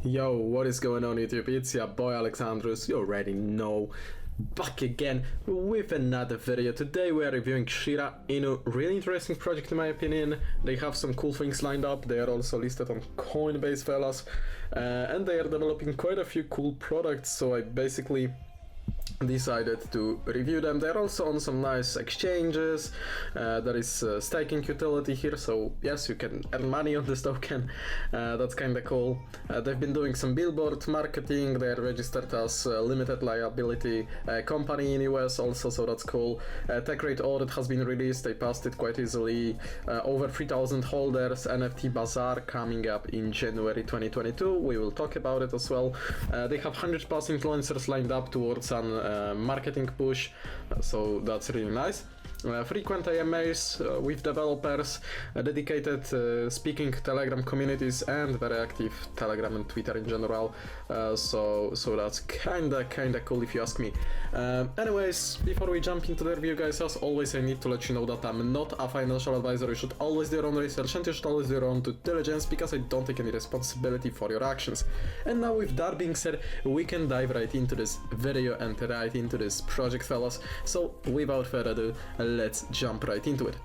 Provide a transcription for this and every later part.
Yo, what is going on YouTube? It's your boy Alexandrus, you already know. Back again with another video. Today we are reviewing ShiraInu, really interesting project in my opinion. They have some cool things lined up. They are also listed on Coinbase, fellas, and they are developing quite a few cool products, so I basically decided to review them. They're also on some nice exchanges. There is a staking utility here, so yes, you can earn money on this token. That's kind of cool. They've been doing some billboard marketing. They're registered as a limited liability company in US also, so that's cool. Techrate Audit has been released. They passed it quite easily. Over 3,000 holders. NFT Bazaar coming up in January 2022. We will talk about it as well. They have 100+ influencers lined up towards an marketing push, so that's really nice. Frequent AMAs with developers, dedicated speaking Telegram communities, and very active Telegram and Twitter in general. So that's kinda cool if you ask me. Anyways, before we jump into the review, guys, as always, I need to let you know that I'm not a financial advisor. You should always do your own research and you should always do your own due diligence, because I don't take any responsibility for your actions. And now, with that being said, we can dive right into this video and right into this project, fellas. So without further ado, let's jump right into it.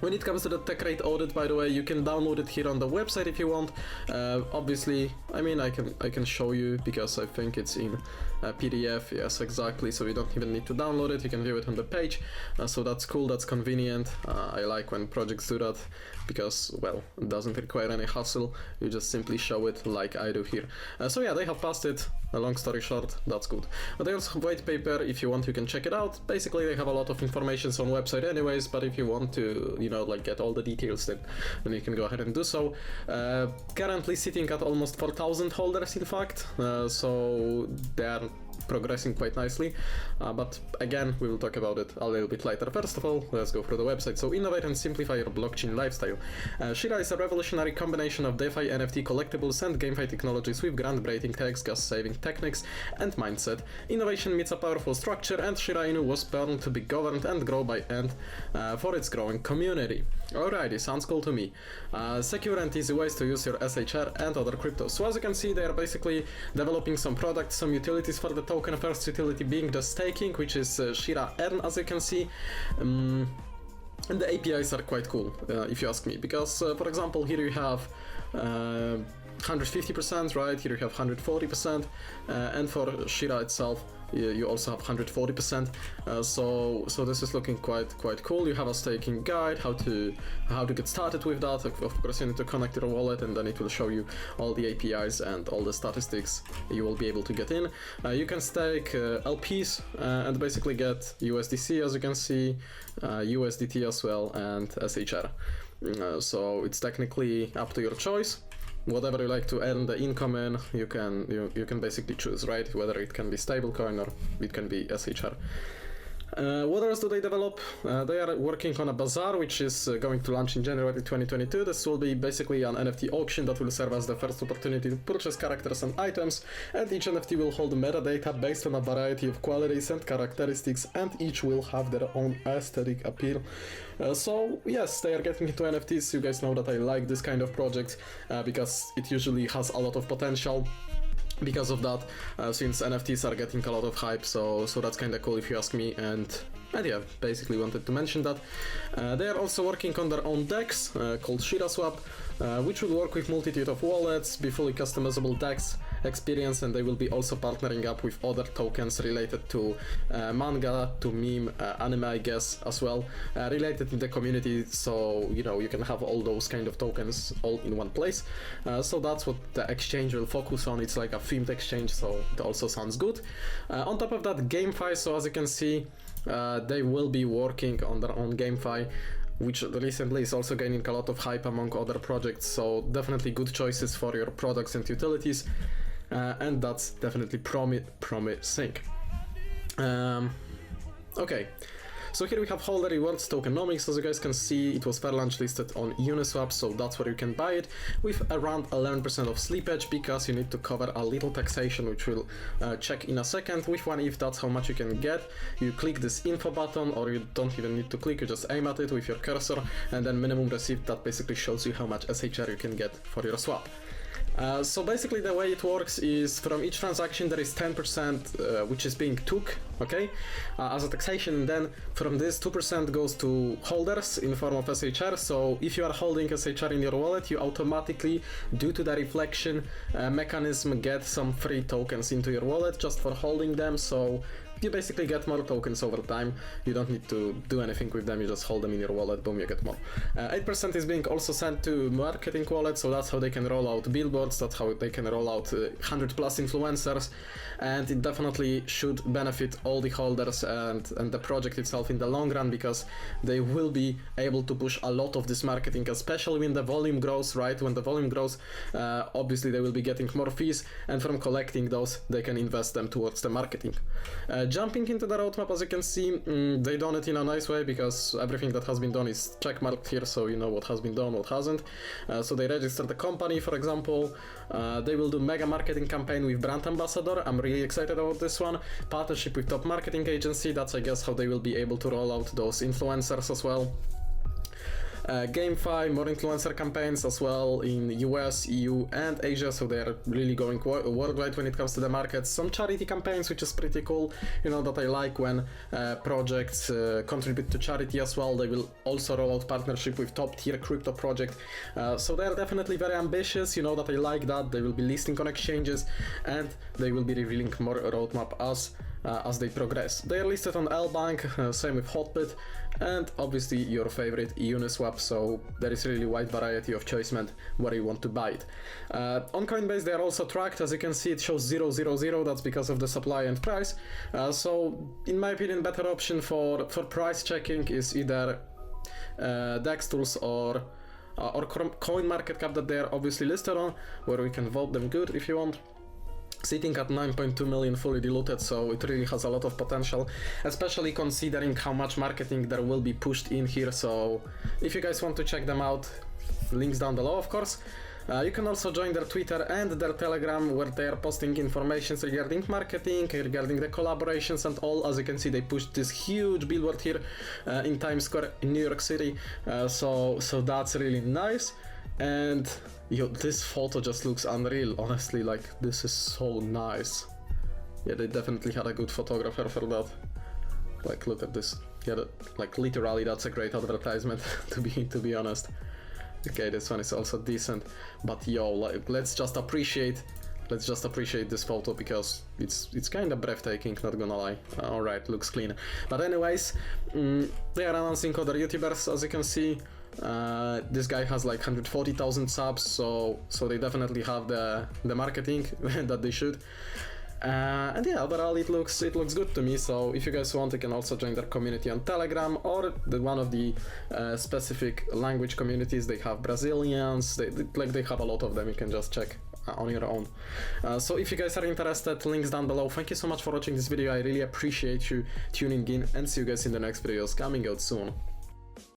When it comes to the Techrate Audit, by the way, you can download it here on the website if you want. Obviously, I mean, I can show you, because I think it's in PDF. Yes, exactly. So you don't even need to download it. You can view it on the page. So that's cool. That's convenient. I like when projects do that, because, well, it doesn't require any hassle. You just simply show it like I do here. So yeah, they have passed it. A long story short, that's good. But they also have white paper. If you want, you can check it out. Basically, they have a lot of information on website anyways, but if you want to, you know, like get all the details, then you can go ahead and do so. Currently sitting at almost 4,000 holders, in fact, so they are progressing quite nicely, but again, we will talk about it a little bit later. First of all, let's go through the website. So, innovate and simplify your blockchain lifestyle. Shira is a revolutionary combination of DeFi, NFT, collectibles, and GameFi technologies with groundbreaking tax, cost-saving techniques, and mindset. Innovation meets a powerful structure, and ShiraInu was born to be governed and grow by and for its growing community. Alrighty, sounds cool to me. Secure and easy ways to use your SHR and other cryptos. So as you can see, they are basically developing some products, some utilities for the token. First utility being the staking, which is ShiraEarn, as you can see. And the APIs are quite cool, if you ask me, because for example, here you have 150%, right? Here you have 140%, and for Shira itself, you also have 140%. So this is looking quite cool. You have a staking guide, how to get started with that. Of course, you need to connect your wallet, and then it will show you all the APIs and all the statistics you will be able to get in. You can stake LPs and basically get USDC, as you can see, USDT as well, and SHR. So it's technically up to your choice. Whatever you like to earn the income in, you can basically choose, right? Whether it can be stablecoin or it can be SHR. What else do they develop? They are working on a Bazaar, which is going to launch in January 2022. This will be basically an NFT auction that will serve as the first opportunity to purchase characters and items, and each NFT will hold metadata based on a variety of qualities and characteristics, and each will have their own aesthetic appeal. So yes, they are getting into NFTs. You guys know that I like this kind of project because it usually has a lot of potential. Because of that, since NFTs are getting a lot of hype, so that's kind of cool if you ask me, and yeah, basically wanted to mention that. They are also working on their own DEX called ShiraSwap, which will work with multitude of wallets, be fully customizable DEX experience, and they will be also partnering up with other tokens related to manga, to meme, anime, I guess, as well, related in the community, so you know, you can have all those kind of tokens all in one place. So that's what the exchange will focus on. It's like a themed exchange, so it also sounds good. On top of that, GameFi, so as you can see, they will be working on their own GameFi, which recently is also gaining a lot of hype among other projects, so definitely good choices for your products and utilities, and that's definitely promising. Okay. So here we have holder rewards Tokenomics. As you guys can see, it was fair launch listed on Uniswap, so that's where you can buy it, with around 11% of slippage, because you need to cover a little taxation, which we'll check in a second. With one, if that's how much you can get, you click this info button, or you don't even need to click, you just aim at it with your cursor, and then minimum received, that basically shows you how much SHR you can get for your swap. So basically the way it works is from each transaction there is 10% which is being took, okay, as a taxation, and then from this 2% goes to holders in form of SHR. So if you are holding SHR in your wallet, you automatically, due to the reflection mechanism, get some free tokens into your wallet just for holding them. So you basically get more tokens over time. You don't need to do anything with them, you just hold them in your wallet, boom, you get more. 8% is being also sent to marketing wallets, so that's how they can roll out billboards, that's how they can roll out 100 plus influencers, and it definitely should benefit all the holders and the project itself in the long run, because they will be able to push a lot of this marketing, especially when the volume grows, right? When the volume grows, obviously they will be getting more fees, and from collecting those, they can invest them towards the marketing. Jumping into the roadmap, as you can see, they done it in a nice way, because everything that has been done is checkmarked here, so you know what has been done, what hasn't. So they registered the company, for example. They will do mega marketing campaign with brand ambassador. I'm really excited about this one. Partnership with top marketing agency. That's, I guess, how they will be able to roll out those influencers as well. GameFi, more influencer campaigns as well in US, EU and Asia, so they're really going worldwide when it comes to the markets. Some charity campaigns, which is pretty cool, you know, that I like when projects contribute to charity as well. They will also roll out partnership with top tier crypto project, so they're definitely very ambitious, you know, that I like that. They will be listing on exchanges and they will be revealing more roadmap as they progress. They are listed on LBank, same with Hotbit, and obviously your favorite Uniswap, so there is really wide variety of choice where you want to buy it. On Coinbase they are also tracked, as you can see it shows 000, that's because of the supply and price. So in my opinion, better option for price checking is either DEX tools or CoinMarketCap that they are obviously listed on, where we can vote them good if you want. Sitting at 9.2 million fully diluted, so it really has a lot of potential, especially considering how much marketing there will be pushed in here. So if you guys want to check them out, links down below, of course. You can also join their Twitter and their Telegram, where they are posting information regarding marketing, regarding the collaborations and all. As you can see, they pushed this huge billboard here in Times Square in New York City, so that's really nice. And yo, this photo just looks unreal, honestly, like this is so nice. Yeah, they definitely had a good photographer for that. Like, look at this. Yeah, like literally that's a great advertisement to be honest. Okay, this one is also decent, but yo, like, let's just appreciate this photo, because it's kind of breathtaking, not gonna lie. Alright, looks clean. But anyways, they are announcing other YouTubers, as you can see. This guy has like 140,000 subs, so they definitely have the marketing that they should. And yeah, overall it looks good to me. So if you guys want, you can also join their community on Telegram, or one of the specific language communities. They have Brazilians, they have a lot of them. You can just check on your own. So if you guys are interested, links down below. Thank you so much for watching this video. I really appreciate you tuning in, and see you guys in the next videos coming out soon.